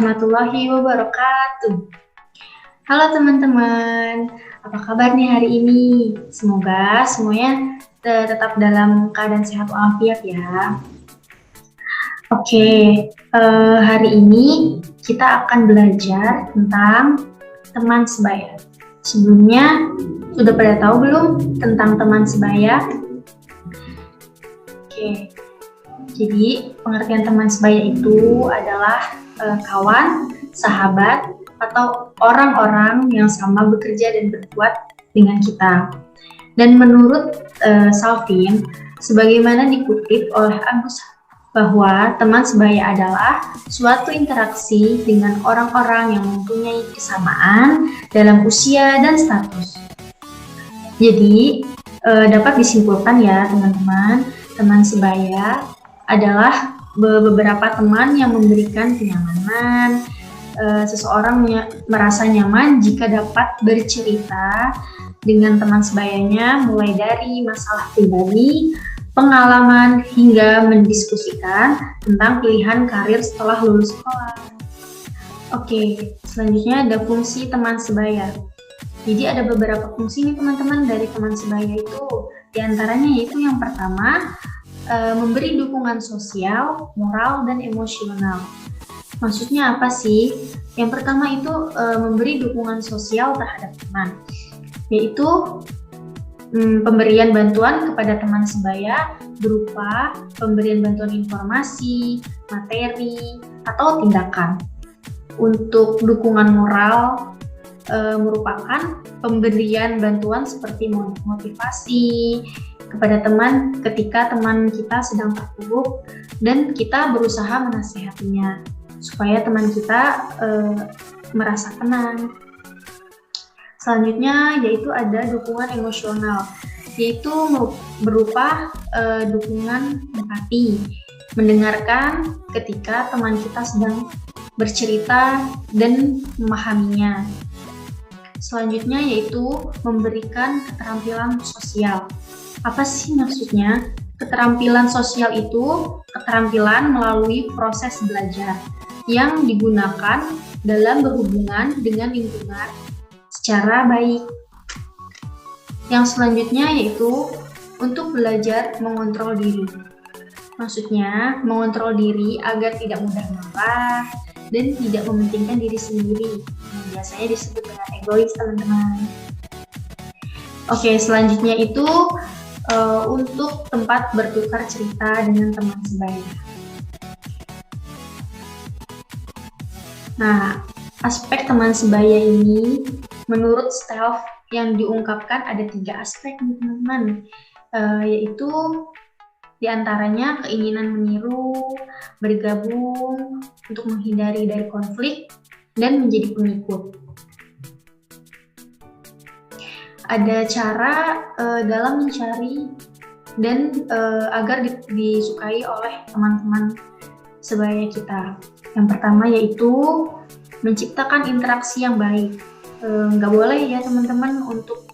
warahmatullahi wabarakatuh. Halo teman-teman, apa kabar nih hari ini? Semoga semuanya tetap dalam keadaan sehat walafiat ya. Oke, hari ini kita akan belajar tentang teman sebaya. Sebelumnya, sudah pada tahu belum tentang teman sebaya? Oke, jadi pengertian teman sebaya itu adalah kawan, sahabat, atau orang-orang yang sama bekerja dan berbuat dengan kita. Dan menurut Salvin, sebagaimana dikutip oleh Agus bahwa teman sebaya adalah suatu interaksi dengan orang-orang yang mempunyai kesamaan dalam usia dan status. Jadi, dapat disimpulkan ya teman-teman, teman sebaya adalah beberapa teman yang memberikan kenyamanan. Seseorang merasa nyaman jika dapat bercerita dengan teman sebayanya, mulai dari masalah pribadi, pengalaman, hingga mendiskusikan tentang pilihan karir setelah lulus sekolah. Oke, selanjutnya ada fungsi teman sebaya. Jadi ada beberapa fungsi nih teman-teman dari teman sebaya itu. Di antaranya yaitu yang pertama, memberi dukungan sosial, moral, dan emosional. Maksudnya apa sih? Yang pertama itu memberi dukungan sosial terhadap teman, yaitu pemberian bantuan kepada teman sebaya berupa pemberian bantuan informasi, materi, atau tindakan. Untuk dukungan moral merupakan pemberian bantuan seperti motivasi kepada teman ketika teman kita sedang terpuruk dan kita berusaha menasihatinya supaya teman kita merasa tenang. Selanjutnya yaitu ada dukungan emosional, yaitu berupa dukungan empati, mendengarkan ketika teman kita sedang bercerita dan memahaminya. Selanjutnya yaitu memberikan keterampilan sosial. Apa sih maksudnya? Keterampilan sosial itu keterampilan melalui proses belajar yang digunakan dalam berhubungan dengan lingkungan secara baik. Yang selanjutnya yaitu untuk belajar mengontrol diri. Maksudnya mengontrol diri agar tidak mudah marah dan tidak mementingkan diri sendiri. Biasanya disebut dengan egois, teman-teman. Oke, selanjutnya itu untuk tempat bertukar cerita dengan teman sebaya. Nah, aspek teman sebaya ini menurut Stelf yang diungkapkan ada 3 aspek nih teman-teman, yaitu diantaranya keinginan meniru, bergabung untuk menghindari dari konflik, dan menjadi pengikut. Ada cara dalam mencari dan agar disukai oleh teman-teman sebaya kita. Yang pertama yaitu menciptakan interaksi yang baik. Nggak boleh ya teman-teman untuk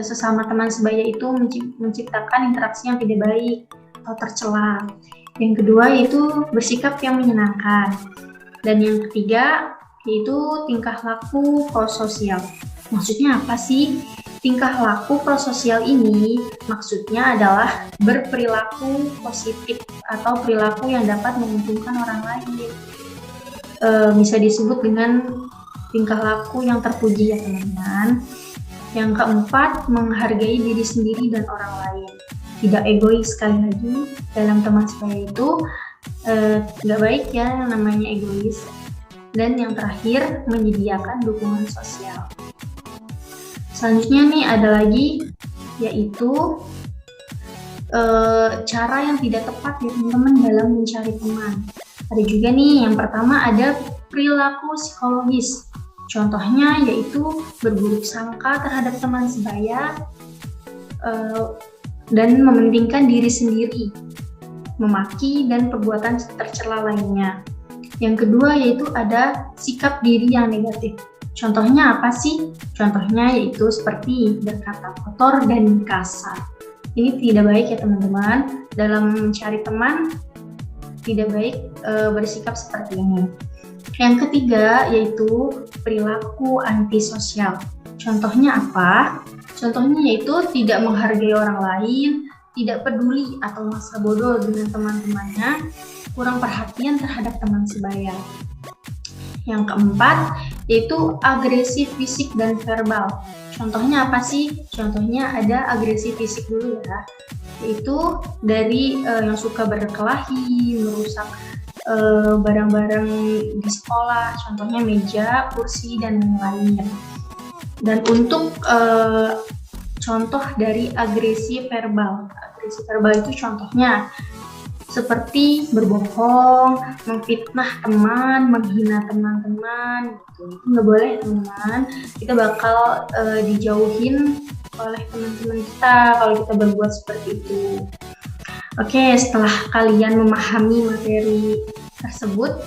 sesama teman sebaya itu menciptakan interaksi yang tidak baik atau tercela. Yang kedua yaitu bersikap yang menyenangkan. Dan yang ketiga yaitu tingkah laku prososial. Maksudnya apa sih? Tingkah laku prososial ini maksudnya adalah berperilaku positif atau perilaku yang dapat menguntungkan orang lain. Bisa disebut dengan tingkah laku yang terpuji ya teman-teman. Yang keempat, menghargai diri sendiri dan orang lain. Tidak egois, sekali lagi dalam teman sebaya itu nggak baik ya yang namanya egois. Dan yang terakhir, menyediakan dukungan sosial. Selanjutnya nih ada lagi yaitu cara yang tidak tepat ya teman-teman dalam mencari teman. Ada juga nih yang pertama ada perilaku psikologis. Contohnya yaitu berburuk sangka terhadap teman sebaya dan mementingkan diri sendiri, memaki dan perbuatan tercela lainnya. Yang kedua yaitu ada sikap diri yang negatif. Contohnya apa sih? Contohnya yaitu seperti berkata kotor dan kasar. Ini tidak baik ya teman-teman. Dalam mencari teman, tidak baik bersikap seperti ini. Yang ketiga yaitu perilaku antisosial. Contohnya apa? Contohnya yaitu tidak menghargai orang lain, tidak peduli atau merasa bodoh dengan teman-temannya, kurang perhatian terhadap teman sebaya. Yang keempat yaitu agresi fisik dan verbal. Contohnya apa sih? Contohnya ada agresi fisik dulu ya, yaitu dari yang suka berkelahi, merusak barang-barang di sekolah, contohnya meja, kursi, dan lain-lainnya. Dan untuk contoh dari agresi verbal itu contohnya seperti berbohong, memfitnah teman, menghina teman-teman, gitu. Itu nggak boleh teman-teman. Kita bakal dijauhin oleh teman-teman kita kalau kita berbuat seperti itu. Oke, setelah kalian memahami materi tersebut,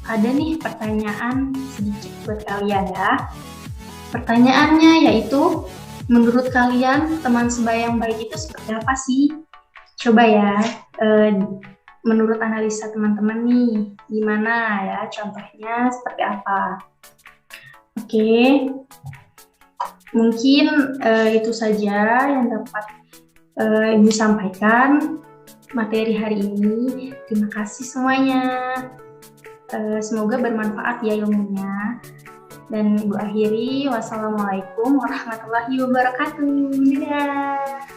ada nih pertanyaan sedikit buat kalian ya. Pertanyaannya yaitu, menurut kalian teman sebaya yang baik itu seperti apa sih? Coba ya, menurut analisa teman-teman nih, gimana ya contohnya seperti apa? Oke, mungkin itu saja yang dapat Ibu sampaikan materi hari ini. Terima kasih semuanya. Semoga bermanfaat ya ilmunya. Dan Ibu akhiri, wassalamualaikum warahmatullahi wabarakatuh. Dadah.